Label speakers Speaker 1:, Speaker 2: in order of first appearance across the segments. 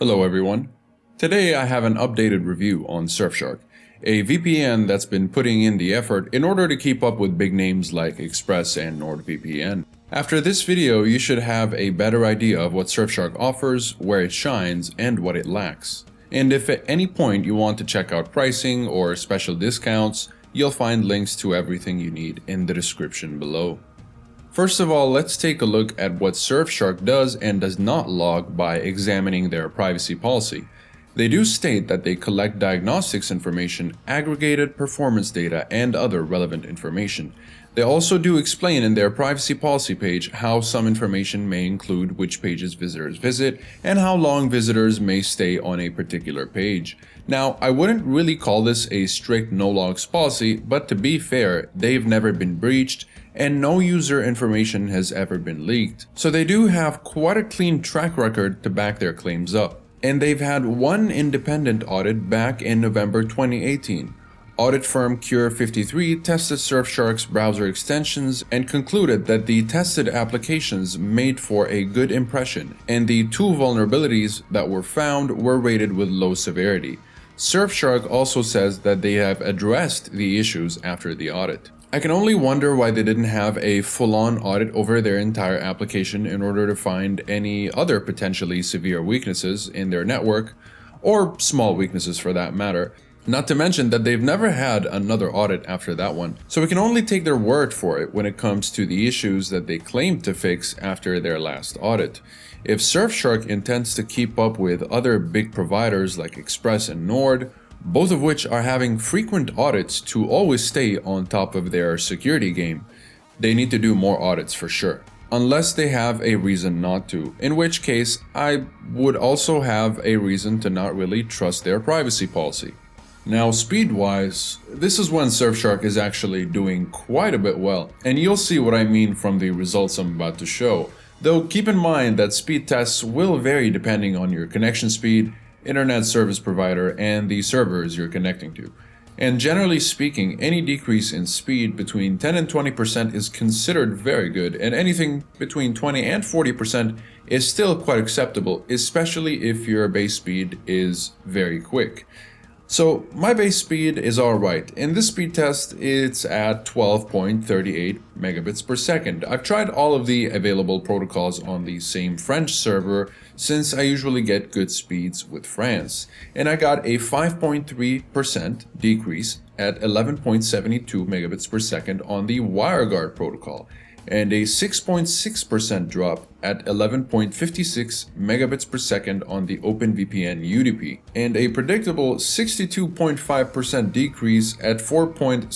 Speaker 1: Hello everyone. Today I have an updated review on Surfshark, a VPN that's been putting in the effort in order to keep up with big names like Express and NordVPN. After this video, you should have a better idea of what Surfshark offers, where it shines, and what it lacks. And if at any point you want to check out pricing or special discounts, you'll find links to everything you need in the description below. First of all, let's take a look at what Surfshark does and does not log by examining their privacy policy. They do state that they collect diagnostics information, aggregated performance data, and other relevant information. They also do explain in their privacy policy page how some information may include which pages visitors visit and how long visitors may stay on a particular page. Now, I wouldn't really call this a strict no-logs policy, but to be fair, they've never been breached and no user information has ever been leaked. So they do have quite a clean track record to back their claims up. And they've had one independent audit back in November 2018. Audit firm Cure53 tested Surfshark's browser extensions and concluded that the tested applications made for a good impression, and the two vulnerabilities that were found were rated with low severity. Surfshark also says that they have addressed the issues after the audit. I can only wonder why they didn't have a full-on audit over their entire application in order to find any other potentially severe weaknesses in their network, or small weaknesses for that matter. Not to mention that they've never had another audit after that one, so we can only take their word for it when it comes to the issues that they claimed to fix after their last audit. If Surfshark intends to keep up with other big providers like Express and Nord, both of which are having frequent audits to always stay on top of their security game, they need to do more audits for sure. Unless they have a reason not to, in which case I would also have a reason to not really trust their privacy policy. Now, speed-wise, this is when Surfshark is actually doing quite a bit well, and you'll see what I mean from the results I'm about to show. Though keep in mind that speed tests will vary depending on your connection speed, internet service provider, and the servers you're connecting to. And generally speaking, any decrease in speed between 10 and 20% is considered very good, and anything between 20 and 40% is still quite acceptable, especially if your base speed is very quick. So my base speed is alright. In this speed test, it's at 12.38 megabits per second. I've tried all of the available protocols on the same French server since I usually get good speeds with France. And I got a 5.3% decrease at 11.72 megabits per second on the WireGuard protocol, and a 6.6% drop at 11.56 megabits per second on the OpenVPN UDP, and a predictable 62.5% decrease at 4.64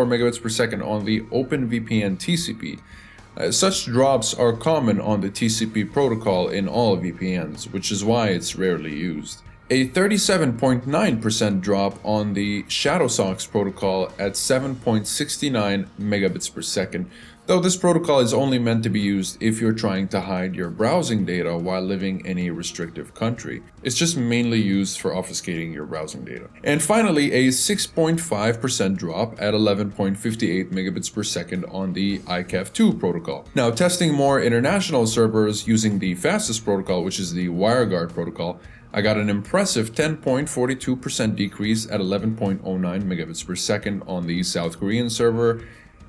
Speaker 1: megabits per second on the OpenVPN TCP. Such drops are common on the TCP protocol in all VPNs, which is why it's rarely used. A 37.9% drop on the ShadowSox protocol at 7.69 megabits per second, though this protocol is only meant to be used if you're trying to hide your browsing data while living in a restrictive country. It's just mainly used for obfuscating your browsing data. And finally, a 6.5% drop at 11.58 megabits per second on the ICAF2 protocol. Now, testing more international servers using the fastest protocol, which is the WireGuard protocol, I got an impressive 10.42% decrease at 11.09 megabits per second on the South Korean server,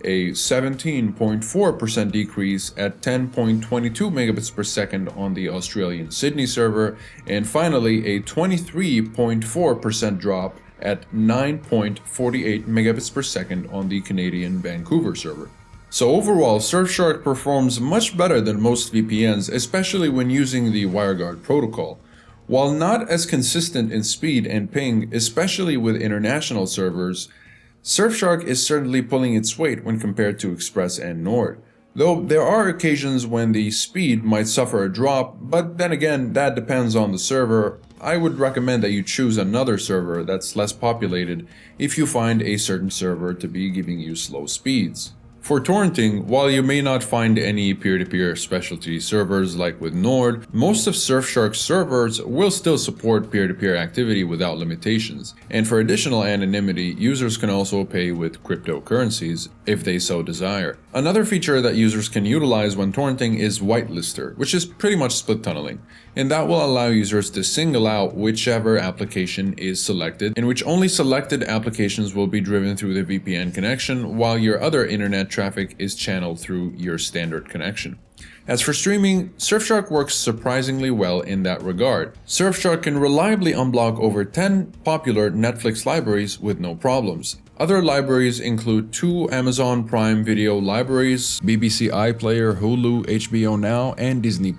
Speaker 1: a 17.4% decrease at 10.22 megabits per second on the Australian Sydney server, and finally a 23.4% drop at 9.48 megabits per second on the Canadian Vancouver server. So overall, Surfshark performs much better than most VPNs, especially when using the WireGuard protocol. While not as consistent in speed and ping, especially with international servers, Surfshark is certainly pulling its weight when compared to Express and Nord. Though there are occasions when the speed might suffer a drop, but then again, that depends on the server. I would recommend that you choose another server that's less populated if you find a certain server to be giving you slow speeds. For torrenting, while you may not find any peer-to-peer specialty servers like with Nord, most of Surfshark's servers will still support peer-to-peer activity without limitations. And for additional anonymity, users can also pay with cryptocurrencies if they so desire. Another feature that users can utilize when torrenting is whitelister, which is pretty much split tunneling. and that will allow users to single out whichever application is selected, in which only selected applications will be driven through the VPN connection, while your other internet traffic is channeled through your standard connection. As for streaming, Surfshark works surprisingly well in that regard. Surfshark can reliably unblock over 10 popular Netflix libraries with no problems. Other libraries include 2 Amazon Prime Video libraries, BBC iPlayer, Hulu, HBO Now, and Disney+.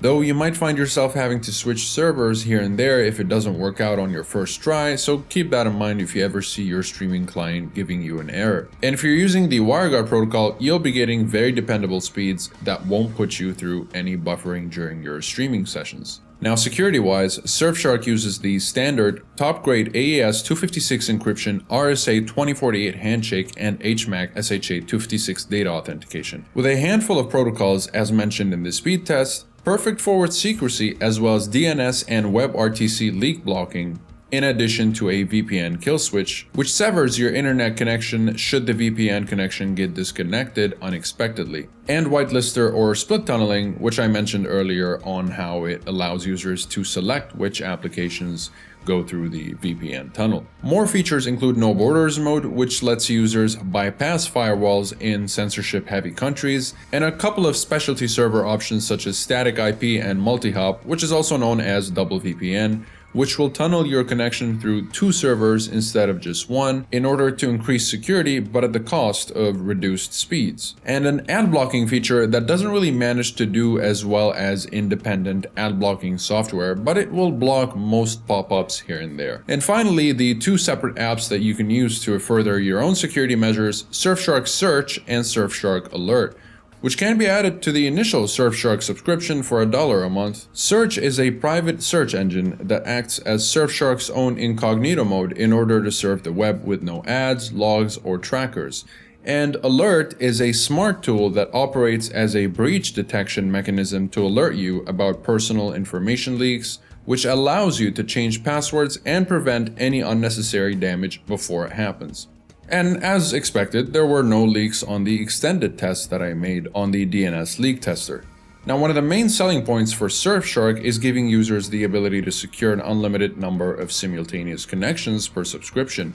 Speaker 1: Though you might find yourself having to switch servers here and there if it doesn't work out on your first try, so keep that in mind if you ever see your streaming client giving you an error. And if you're using the WireGuard protocol, you'll be getting very dependable speeds that won't put you through any buffering during your streaming sessions. Now, security-wise, Surfshark uses the standard top-grade AES 256 encryption, RSA 2048 handshake, and HMAC SHA 256 data authentication. With a handful of protocols as mentioned in the speed test, perfect forward secrecy, as well as DNS and WebRTC leak blocking, in addition to a VPN kill switch, which severs your internet connection should the VPN connection get disconnected unexpectedly, and whitelister or split tunneling, which I mentioned earlier on how it allows users to select which applications go through the VPN tunnel. More features include no borders mode, which lets users bypass firewalls in censorship-heavy countries, and a couple of specialty server options such as static IP and multi-hop, which is also known as double VPN, which will tunnel your connection through 2 servers instead of just 1 in order to increase security but at the cost of reduced speeds. And an ad blocking feature that doesn't really manage to do as well as independent ad blocking software, but it will block most pop-ups here and there. And finally, the 2 separate apps that you can use to further your own security measures, Surfshark Search and Surfshark Alert, which can be added to the initial Surfshark subscription for $1 a month. Search is a private search engine that acts as Surfshark's own incognito mode in order to surf the web with no ads, logs, or trackers. And Alert is a smart tool that operates as a breach detection mechanism to alert you about personal information leaks, which allows you to change passwords and prevent any unnecessary damage before it happens. And as expected, there were no leaks on the extended test that I made on the DNS leak tester. Now, one of the main selling points for Surfshark is giving users the ability to secure an unlimited number of simultaneous connections per subscription.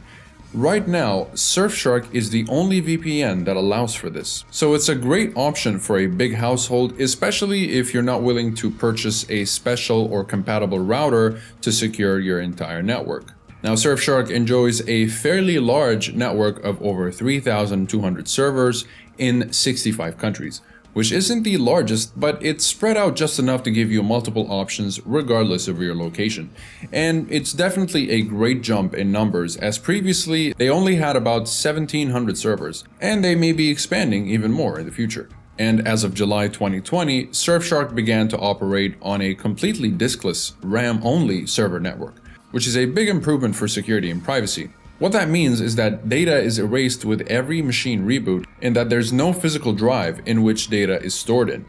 Speaker 1: Right now, Surfshark is the only VPN that allows for this. So it's a great option for a big household, especially if you're not willing to purchase a special or compatible router to secure your entire network. Now, Surfshark enjoys a fairly large network of over 3,200 servers in 65 countries, which isn't the largest, but it's spread out just enough to give you multiple options regardless of your location. And it's definitely a great jump in numbers, as previously they only had about 1,700 servers, and they may be expanding even more in the future. And as of July 2020, Surfshark began to operate on a completely diskless, RAM-only server network, which is a big improvement for security and privacy. What that means is that data is erased with every machine reboot and that there's no physical drive in which data is stored in.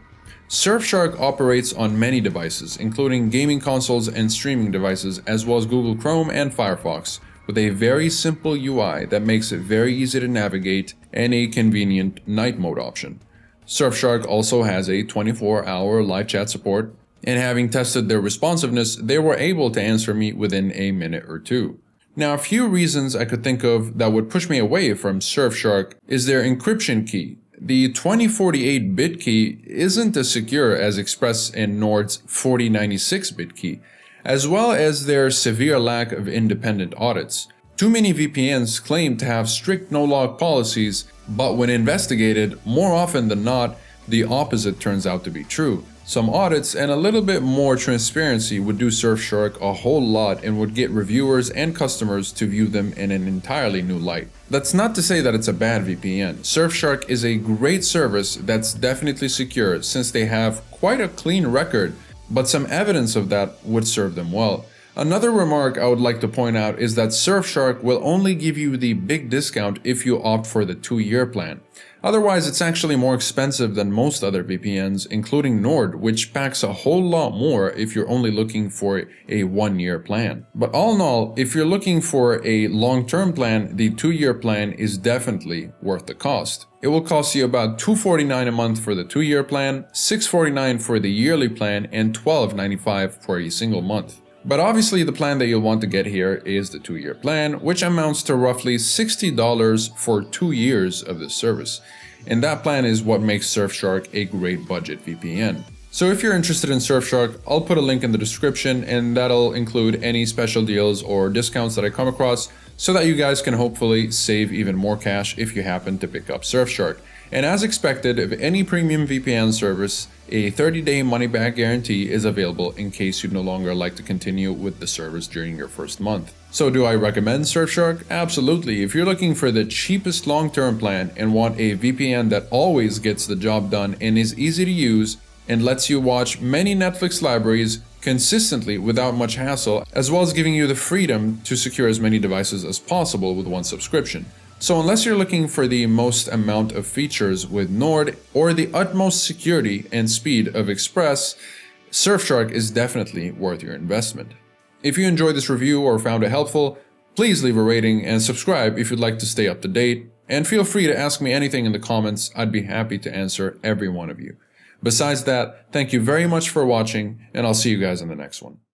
Speaker 1: Surfshark operates on many devices, including gaming consoles and streaming devices, as well as Google Chrome and Firefox, with a very simple UI that makes it very easy to navigate and a convenient night mode option. Surfshark also has a 24-hour live chat support, and having tested their responsiveness, they were able to answer me within a minute or 2. Now, a few reasons I could think of that would push me away from Surfshark is their encryption key. The 2048-bit key isn't as secure as Express and Nord's 4096-bit key, as well as their severe lack of independent audits. Too many VPNs claim to have strict no-log policies, but when investigated, more often than not, the opposite turns out to be true. Some audits and a little bit more transparency would do Surfshark a whole lot and would get reviewers and customers to view them in an entirely new light. That's not to say that it's a bad VPN. Surfshark is a great service that's definitely secure since they have quite a clean record, but some evidence of that would serve them well. Another remark I would like to point out is that Surfshark will only give you the big discount if you opt for the 2-year plan. Otherwise, it's actually more expensive than most other VPNs, including Nord, which packs a whole lot more if you're only looking for a 1-year plan. But all in all, if you're looking for a long-term plan, the 2-year plan is definitely worth the cost. It will cost you about $249 a month for the 2-year plan, $649 for the yearly plan, and $12.95 for a single month. But obviously the plan that you'll want to get here is the 2-year plan, which amounts to roughly $60 for 2 years of this service. And that plan is what makes Surfshark a great budget VPN. So if you're interested in Surfshark, I'll put a link in the description, and that'll include any special deals or discounts that I come across so that you guys can hopefully save even more cash if you happen to pick up Surfshark. And as expected of any premium VPN service, a 30-day money-back guarantee is available in case you no longer like to continue with the service during your first month. So do I recommend Surfshark? Absolutely. If you're looking for the cheapest long-term plan and want a VPN that always gets the job done and is easy to use and lets you watch many Netflix libraries consistently without much hassle, as well as giving you the freedom to secure as many devices as possible with one subscription. So unless you're looking for the most amount of features with Nord or the utmost security and speed of Express, Surfshark is definitely worth your investment. If you enjoyed this review or found it helpful, please leave a rating and subscribe if you'd like to stay up to date. And feel free to ask me anything in the comments. I'd be happy to answer every one of you. Besides that, thank you very much for watching, and I'll see you guys in the next one.